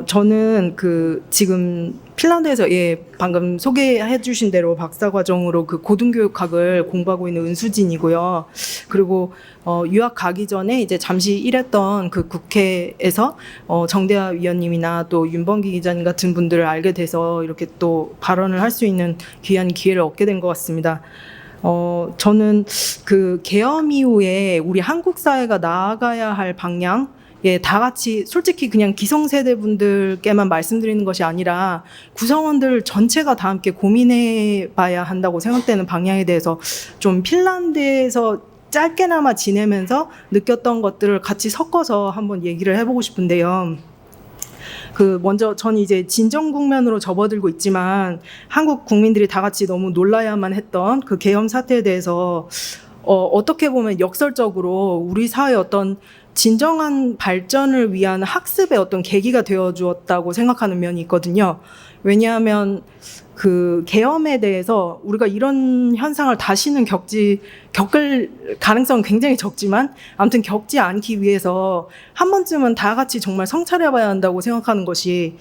저는 지금 핀란드에서 방금 소개해 주신 대로 박사과정으로 고등교육학을 공부하고 있는 은수진이고요. 그리고 유학 가기 전에 이제 잠시 일했던 국회에서 정대하 위원님이나 또 윤범기 기자님 같은 분들을 알게 돼서 이렇게 또 발언을 할 수 있는 귀한 기회를 얻게 된 것 같습니다. 저는 계엄 이후에 우리 한국 사회가 나아가야 할 방향, 다 같이 솔직히 그냥 기성세대 분들께만 말씀드리는 것이 아니라 구성원들 전체가 다 함께 고민해 봐야 한다고 생각되는 방향에 대해서 좀 핀란드에서 짧게나마 지내면서 느꼈던 것들을 같이 섞어서 한번 얘기를 해보고 싶은데요. 먼저 전 이제 진정 국면으로 접어들고 있지만 한국 국민들이 다 같이 너무 놀라야만 했던 계엄 사태에 대해서 어떻게 보면 역설적으로 우리 사회의 어떤 진정한 발전을 위한 학습의 어떤 계기가 되어 주었다고 생각하는 면이 있거든요. 왜냐하면 계엄에 대해서 우리가 이런 현상을 다시는 겪을 가능성은 굉장히 적지만 아무튼 겪지 않기 위해서 한 번쯤은 다 같이 정말 성찰해 봐야 한다고 생각하는 것이,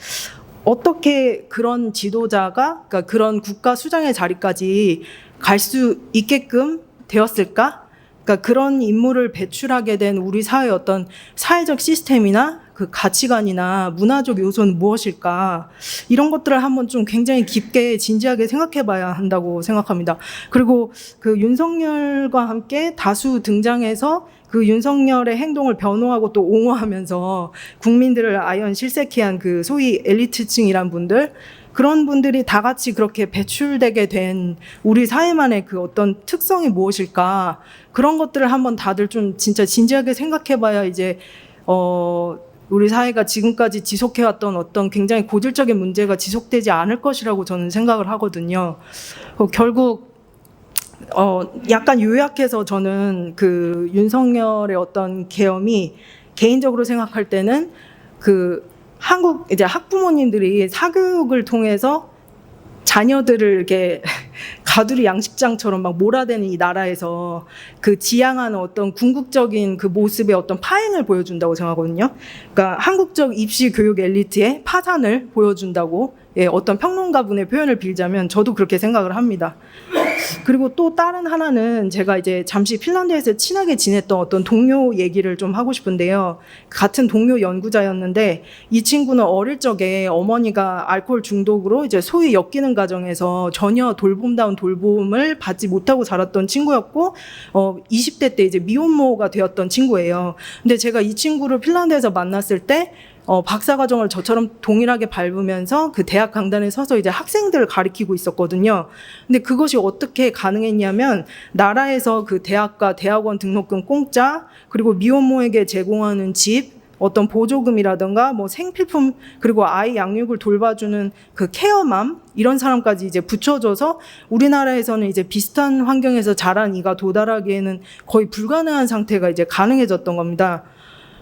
어떻게 그런 지도자가 그러니까 그런 국가 수장의 자리까지 갈 수 있게끔 되었을까? 그러니까 그런 인물을 배출하게 된 우리 사회의 어떤 사회적 시스템이나 가치관이나 문화적 요소는 무엇일까? 이런 것들을 한번 좀 굉장히 깊게 진지하게 생각해 봐야 한다고 생각합니다. 그리고 윤석열과 함께 다수 등장해서 윤석열의 행동을 변호하고 또 옹호하면서 국민들을 아연 실색케 한 소위 엘리트층이란 분들, 그런 분들이 다 같이 그렇게 배출되게 된 우리 사회만의 어떤 특성이 무엇일까? 그런 것들을 한번 다들 좀 진짜 진지하게 생각해 봐야 이제 우리 사회가 지금까지 지속해왔던 어떤 굉장히 고질적인 문제가 지속되지 않을 것이라고 저는 생각을 하거든요. 결국 약간 요약해서 저는 윤석열의 어떤 계엄이 개인적으로 생각할 때는 한국 이제 학부모님들이 사교육을 통해서 자녀들을 이렇게 가두리 양식장처럼 막 몰아대는 이 나라에서 지향하는 어떤 궁극적인 모습의 어떤 파행을 보여준다고 생각하거든요. 그러니까 한국적 입시 교육 엘리트의 파산을 보여준다고, 어떤 평론가분의 표현을 빌자면 저도 그렇게 생각을 합니다. 그리고 또 다른 하나는 제가 이제 잠시 핀란드에서 친하게 지냈던 어떤 동료 얘기를 좀 하고 싶은데요. 같은 동료 연구자였는데 이 친구는 어릴 적에 어머니가 알코올 중독으로 이제 소위 엮이는 가정에서 전혀 돌봄다운 돌봄을 받지 못하고 자랐던 친구였고 20대 때 이제 미혼모가 되었던 친구예요. 근데 제가 이 친구를 핀란드에서 만났을 때 박사과정을 저처럼 동일하게 밟으면서 대학 강단에 서서 이제 학생들을 가리키고 있었거든요. 근데 그것이 어떻게 가능했냐면, 나라에서 대학과 대학원 등록금 공짜, 그리고 미혼모에게 제공하는 집, 어떤 보조금이라든가 생필품, 그리고 아이 양육을 돌봐주는 케어맘, 이런 사람까지 이제 붙여줘서 우리나라에서는 이제 비슷한 환경에서 자란 이가 도달하기에는 거의 불가능한 상태가 이제 가능해졌던 겁니다.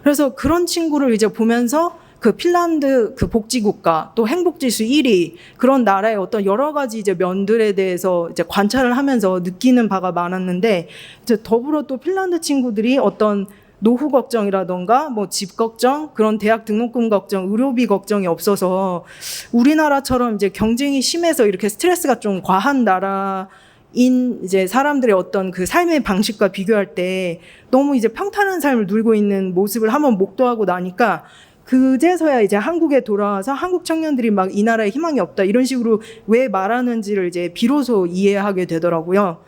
그래서 그런 친구를 이제 보면서 핀란드 복지국가, 또 행복지수 1위, 그런 나라의 어떤 여러 가지 이제 면들에 대해서 이제 관찰을 하면서 느끼는 바가 많았는데, 이제 더불어 또 핀란드 친구들이 어떤 노후 걱정이라던가 집 걱정, 그런 대학 등록금 걱정, 의료비 걱정이 없어서 우리나라처럼 이제 경쟁이 심해서 이렇게 스트레스가 좀 과한 이제 사람들의 어떤 삶의 방식과 비교할 때 너무 이제 평탄한 삶을 누리고 있는 모습을 한번 목도하고 나니까, 그제서야 이제 한국에 돌아와서 한국 청년들이 막 이 나라에 희망이 없다 이런 식으로 왜 말하는지를 이제 비로소 이해하게 되더라고요.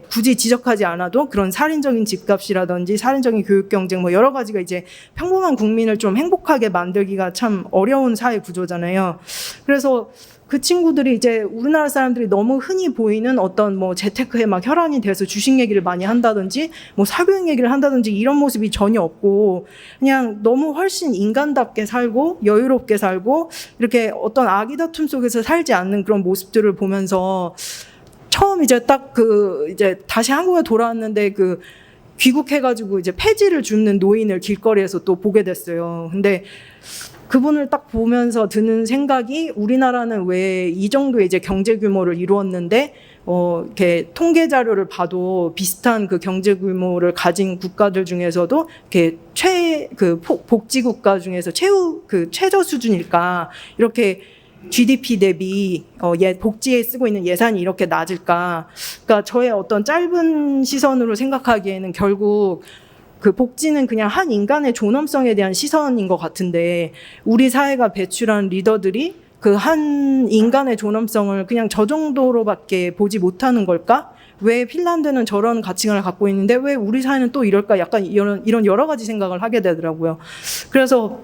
굳이 지적하지 않아도 그런 살인적인 집값이라든지 살인적인 교육 경쟁 여러 가지가 이제 평범한 국민을 좀 행복하게 만들기가 참 어려운 사회 구조잖아요. 그래서 그 친구들이 이제 우리나라 사람들이 너무 흔히 보이는 어떤 재테크에 막 혈안이 돼서 주식 얘기를 많이 한다든지 사교육 얘기를 한다든지 이런 모습이 전혀 없고, 그냥 너무 훨씬 인간답게 살고 여유롭게 살고 이렇게 어떤 아기 다툼 속에서 살지 않는 그런 모습들을 보면서, 처음 이제 이제 다시 한국에 돌아왔는데 귀국해가지고 이제 폐지를 줍는 노인을 길거리에서 또 보게 됐어요. 근데 그분을 딱 보면서 드는 생각이, 우리나라는 왜 이 정도의 이제 경제 규모를 이루었는데 이렇게 통계 자료를 봐도 비슷한 그 경제 규모를 가진 국가들 중에서도 이렇게 복지 국가 중에서 최저 수준일까? 이렇게 GDP 대비 복지에 쓰고 있는 예산이 이렇게 낮을까? 그러니까 저의 어떤 짧은 시선으로 생각하기에는 결국 그 복지는 그냥 한 인간의 존엄성에 대한 시선인 것 같은데 우리 사회가 배출한 리더들이 그 한 인간의 존엄성을 그냥 저 정도로밖에 보지 못하는 걸까? 왜 핀란드는 저런 가치관을 갖고 있는데 왜 우리 사회는 또 이럴까? 약간 이런 여러 가지 생각을 하게 되더라고요. 그래서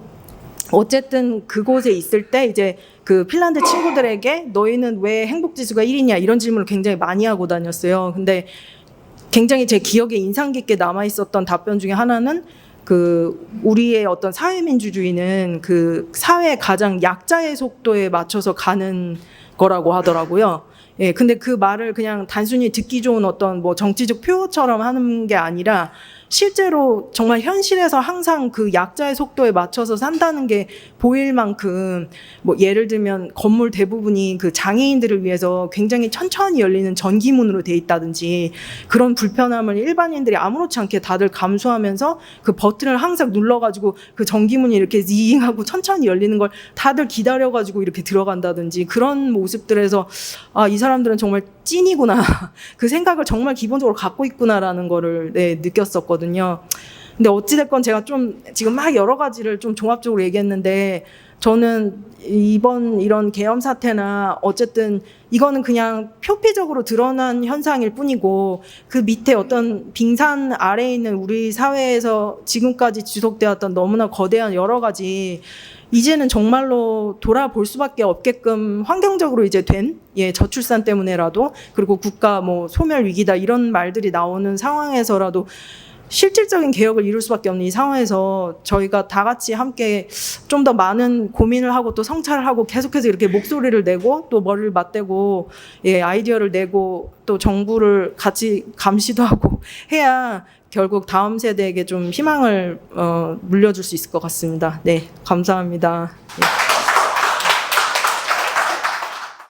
어쨌든 그곳에 있을 때 이제 그 핀란드 친구들에게 너희는 왜 행복지수가 1위냐 이런 질문을 굉장히 많이 하고 다녔어요. 근데 굉장히 제 기억에 인상 깊게 남아 있었던 답변 중에 하나는 그 우리의 어떤 사회민주주의는 그 사회의 가장 약자의 속도에 맞춰서 가는 거라고 하더라고요. 예, 근데 그 말을 그냥 단순히 듣기 좋은 어떤 뭐 정치적 표어처럼 하는 게 아니라 실제로 정말 현실에서 항상 그 약자의 속도에 맞춰서 산다는 게 보일 만큼 뭐 예를 들면 건물 대부분이 그 장애인들을 위해서 굉장히 천천히 열리는 전기문으로 돼 있다든지 그런 불편함을 일반인들이 아무렇지 않게 다들 감수하면서 그 버튼을 항상 눌러가지고 그 전기문이 이렇게 징하고 천천히 열리는 걸 다들 기다려가지고 이렇게 들어간다든지 그런 모습들에서 아, 이 사람들은 정말 찐이구나. 그 생각을 정말 기본적으로 갖고 있구나라는 거를 느꼈었거든요. 근데 어찌됐건 제가 좀 지금 막 여러 가지를 좀 종합적으로 얘기했는데 저는 이번 이런 계엄 사태나 어쨌든 이거는 그냥 표피적으로 드러난 현상일 뿐이고 그 밑에 어떤 빙산 아래에 있는 우리 사회에서 지금까지 지속되었던 너무나 거대한 여러 가지 이제는 정말로 돌아볼 수밖에 없게끔 환경적으로 이제 된 저출산 때문에라도 그리고 국가 뭐 소멸 위기다 이런 말들이 나오는 상황에서라도 실질적인 개혁을 이룰 수밖에 없는 이 상황에서 저희가 다 같이 함께 좀 더 많은 고민을 하고 또 성찰을 하고 계속해서 이렇게 목소리를 내고 또 머리를 맞대고 아이디어를 내고 또 정부를 같이 감시도 하고 해야 결국 다음 세대에게 좀 희망을 물려줄 수 있을 것 같습니다. 네, 감사합니다. 네.